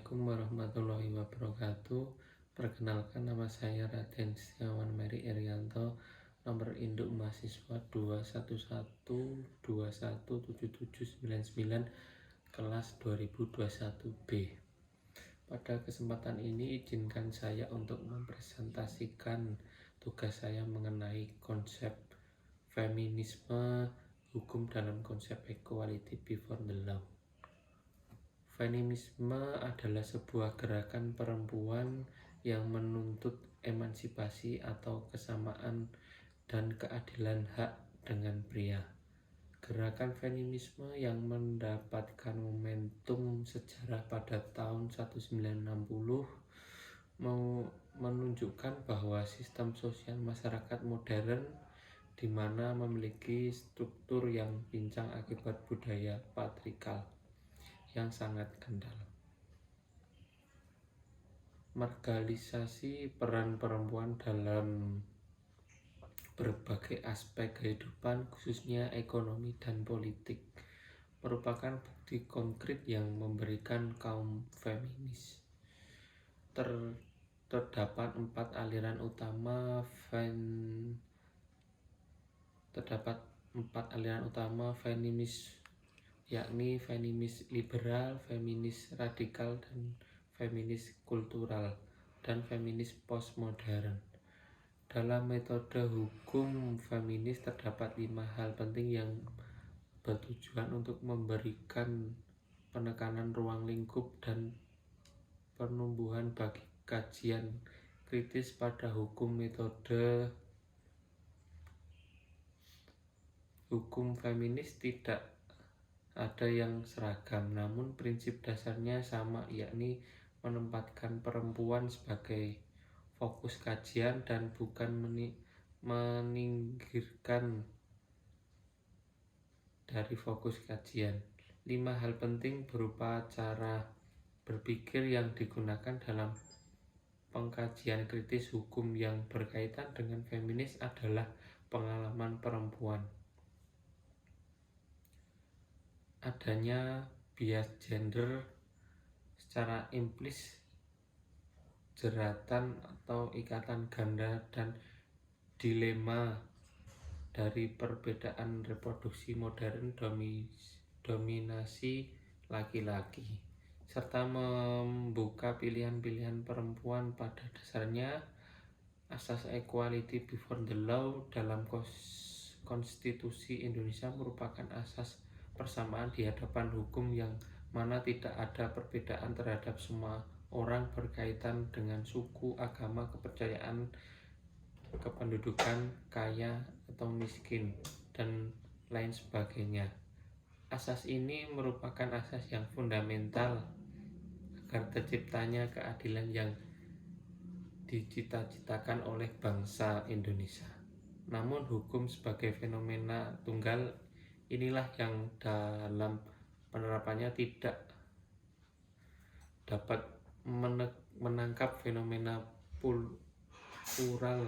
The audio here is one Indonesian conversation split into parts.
Assalamualaikum warahmatullahi wabarakatuh. Perkenalkan, nama saya Raden Setiawan Mary Irianto, nomor induk mahasiswa 211217799, kelas 2021B. Pada kesempatan ini izinkan saya untuk mempresentasikan tugas saya mengenai konsep feminisme, hukum dalam konsep equality before the law. Feminisme adalah sebuah gerakan perempuan yang menuntut emansipasi atau kesamaan dan keadilan hak dengan pria. Gerakan feminisme yang mendapatkan momentum sejarah pada tahun 1960 menunjukkan bahwa sistem sosial masyarakat modern di mana memiliki struktur yang pincang akibat budaya patriarkal yang sangat kental. Marginalisasi peran perempuan dalam berbagai aspek kehidupan, khususnya ekonomi dan politik, merupakan bukti konkret yang memberikan kaum feminis. Terdapat empat aliran utama feminis, yakni feminis liberal, feminis radikal, dan feminis kultural, dan feminis postmodern. Dalam metode hukum feminis terdapat 5 hal penting yang bertujuan untuk memberikan penekanan ruang lingkup dan penumbuhan bagi kajian kritis pada hukum. Metode hukum feminis tidak ada yang seragam, namun prinsip dasarnya sama, yakni menempatkan perempuan sebagai fokus kajian dan bukan menyingkirkan dari fokus kajian. 5 hal penting berupa cara berpikir yang digunakan dalam pengkajian kritis hukum yang berkaitan dengan feminis adalah pengalaman perempuan, adanya bias gender secara implisit, jeratan atau ikatan ganda, dan dilema dari perbedaan reproduksi modern dominasi laki-laki, serta membuka pilihan-pilihan perempuan. Pada dasarnya, asas equality before the law dalam konstitusi Indonesia merupakan asas persamaan di hadapan hukum yang mana tidak ada perbedaan terhadap semua orang berkaitan dengan suku, agama, kepercayaan, kependudukan, kaya atau miskin, dan lain sebagainya. Asas ini merupakan asas yang fundamental agar terciptanya keadilan yang dicita-citakan oleh bangsa Indonesia. Namun hukum sebagai fenomena tunggal inilah yang dalam penerapannya tidak dapat menangkap fenomena plural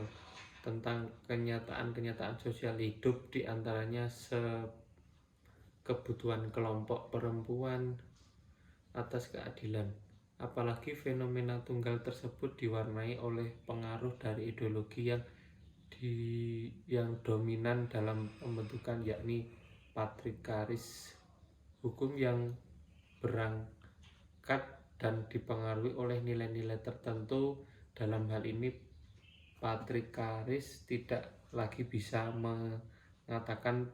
tentang kenyataan-kenyataan sosial hidup, diantaranya kebutuhan kelompok perempuan atas keadilan. Apalagi fenomena tunggal tersebut diwarnai oleh pengaruh dari ideologi yang dominan dalam pembentukan, yakni patriarkalis. Hukum yang berangkat dan dipengaruhi oleh nilai-nilai tertentu, dalam hal ini patriarkalis, tidak lagi bisa mengatakan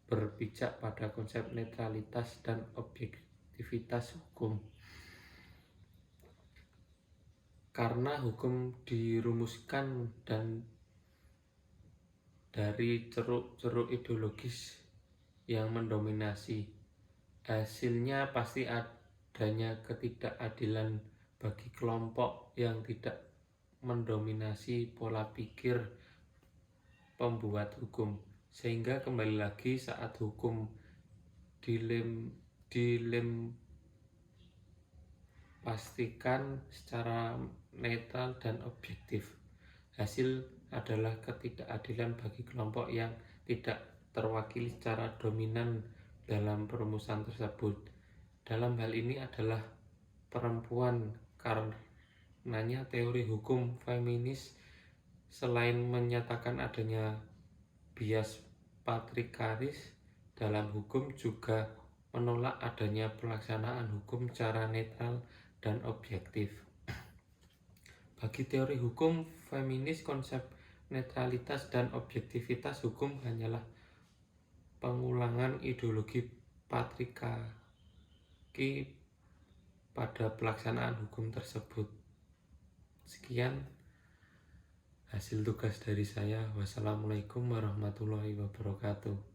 berpijak pada konsep netralitas dan objektivitas hukum. Karena hukum dirumuskan dan dari ceruk-ceruk ideologis yang mendominasi, hasilnya pasti adanya ketidakadilan bagi kelompok yang tidak mendominasi pola pikir pembuat hukum. Sehingga kembali lagi, saat hukum pastikan secara netral dan objektif, hasil adalah ketidakadilan bagi kelompok yang tidak terwakili secara dominan dalam perumusan tersebut. Dalam hal ini adalah perempuan. Karenanya teori hukum feminis selain menyatakan adanya bias patriarkalis dalam hukum, juga menolak adanya pelaksanaan hukum secara netral dan objektif. Bagi teori hukum feminis, konsep netralitas dan objektivitas hukum hanyalah pengulangan ideologi patriarki pada pelaksanaan hukum tersebut. Sekian hasil tugas dari saya. Wassalamualaikum warahmatullahi wabarakatuh.